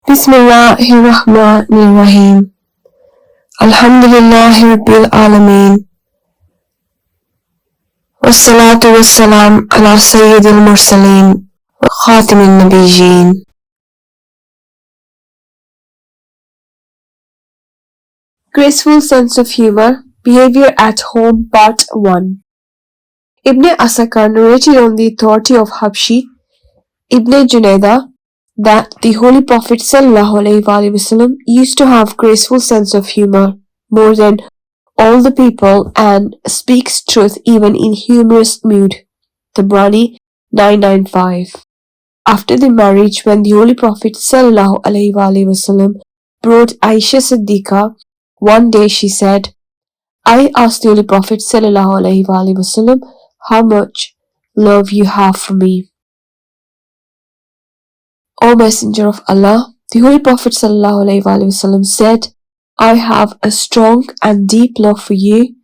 Bismillahirrahmanirrahim. Alhamdulillahi Rabbil Alameen. Wassalatu wassalam ala Sayyidil Mursaleen wa Khatimin Nabiyyin. Graceful Sense of Humor, Behavior at Home, Part 1. Ibn Asakar narrated on the authority of Habshi Ibn Junaydah that the Holy Prophet sallallahu alaihi wasallam used to have graceful sense of humor more than all the people and speaks truth even in humorous mood. Tabrani 995. After the marriage, when the Holy Prophet sallallahu alaihi wasallam brought Aisha Siddiqa, one day she said, I asked the Holy Prophet sallallahu alaihi wasallam how much love you have for me. O Messenger of Allah, the Holy Prophet ﷺ said, I have a strong and deep love for you,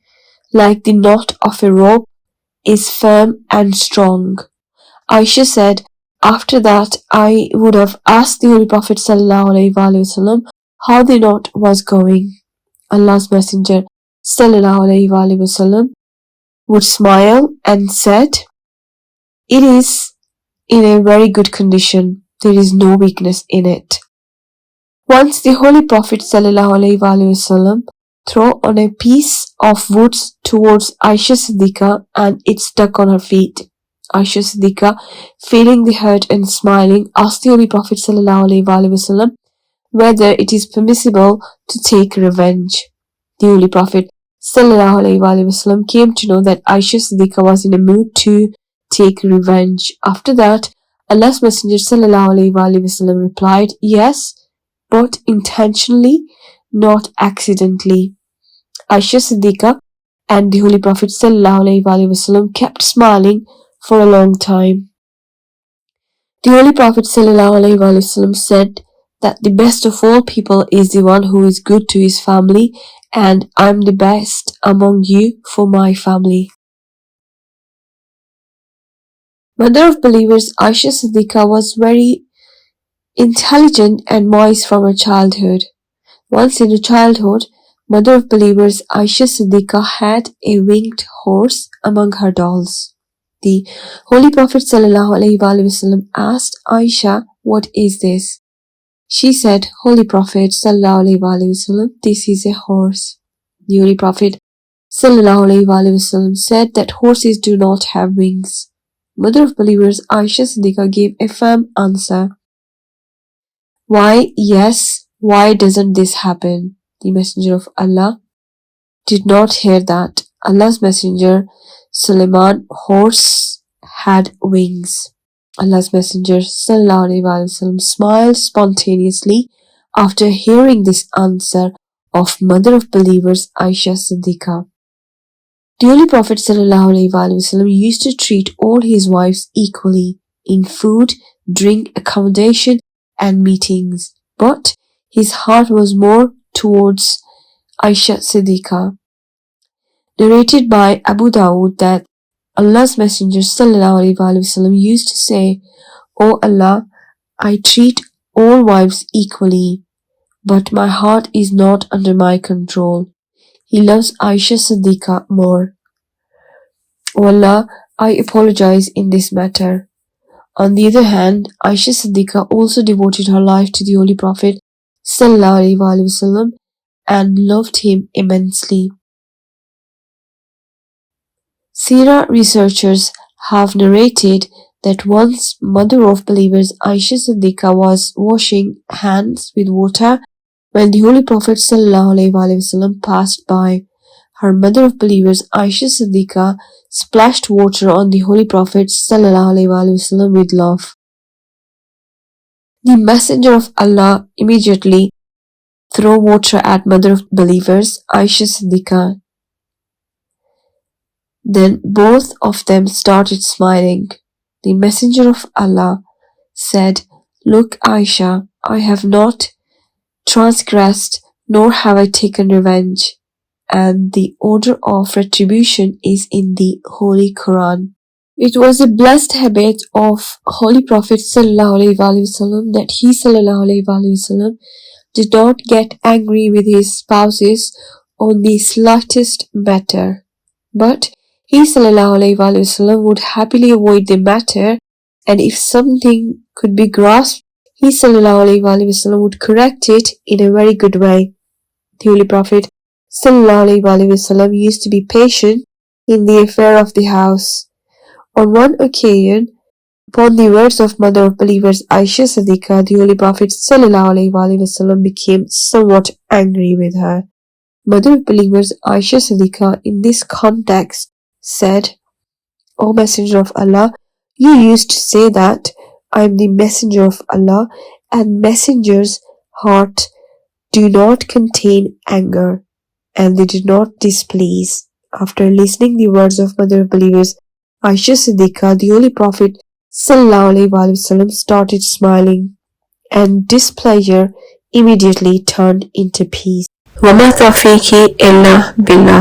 like the knot of a rope is firm and strong. Aisha said, after that I would have asked the Holy Prophet ﷺ how the knot was going. Allah's Messenger ﷺ would smile and said, it is in a very good condition. There is no weakness in it. Once the Holy Prophet ﷺ threw on a piece of wood towards Aisha Siddiqa and it stuck on her feet. Aisha Siddiqa, feeling the hurt and smiling, asked the Holy Prophet ﷺ whether it is permissible to take revenge. The Holy Prophet ﷺ came to know that Aisha Siddiqa was in a mood to take revenge. After that, Allah's Messenger ﷺ replied, yes, but intentionally, not accidentally. Aisha Siddiqa and the Holy Prophet ﷺ kept smiling for a long time. The Holy Prophet ﷺ said that the best of all people is the one who is good to his family, and I am the best among you for my family. Mother of believers Aisha Siddiqa was very intelligent and wise from her childhood. Once in her childhood, Mother of believers Aisha Siddiqa had a winged horse among her dolls. The Holy Prophet ﷺ asked Aisha, what is this? She said, Holy Prophet ﷺ, this is a horse. The Holy Prophet ﷺ said that horses do not have wings. Mother of believers Aisha Siddiqa gave a firm answer. Why, yes, why doesn't this happen? The Messenger of Allah did not hear that. Allah's Messenger Sulaiman horse had wings. Allah's Messenger ﷺ smiled spontaneously after hearing this answer of Mother of believers Aisha Siddiqa. The Holy Prophet ﷺ used to treat all his wives equally in food, drink, accommodation, and meetings, but his heart was more towards Aisha Siddiqa. Narrated by Abu Dawood that Allah's Messenger ﷺ used to say, O Allah, I treat all wives equally, but my heart is not under my control. He loves Aisha Siddiqa more. O Allah, I apologize in this matter. On the other hand, Aisha Siddiqa also devoted her life to the Holy Prophet ﷺ and loved him immensely. SEERAH researchers have narrated that once Mother of believers Aisha Siddiqa was washing hands with water when the Holy Prophet ﷺ passed by. Her Mother of believers Aisha Siddiqa splashed water on the Holy Prophet ﷺ with love. The Messenger of Allah immediately threw water at Mother of believers Aisha Siddiqa. Then both of them started smiling. The Messenger of Allah said, Look, Aisha, I have not transgressed, nor have I taken revenge, and the order of retribution is in the Holy Quran. It was a blessed habit of Holy Prophet sallallahu alaihi wasallam that he sallallahu alaihi wasallam did not get angry with his spouses on the slightest matter, but he sallallahu alaihi wasallam would happily avoid the matter, and if something could be grasped, he sallallahu alaihi wasallam would correct it in a very good way. The Holy Prophet sallallahu alaihi wasallam used to be patient in the affair of the house. On one occasion, upon the words of mother of believers Aisha Siddiqa, the Holy Prophet sallallahu alaihi wasallam became somewhat angry with her. Mother of believers Aisha Siddiqa in this context said, O Messenger of Allah, you used to say that I am the Messenger of Allah, and messengers' heart do not contain anger, and they do not displease. After listening the words of mother of believers Aisha Siddiqa, the Holy Prophet sallallahu alaihi wasallam started smiling, and displeasure immediately turned into peace. وَمَا تَوْفِيقِي إِلَّا بِاللَّهِ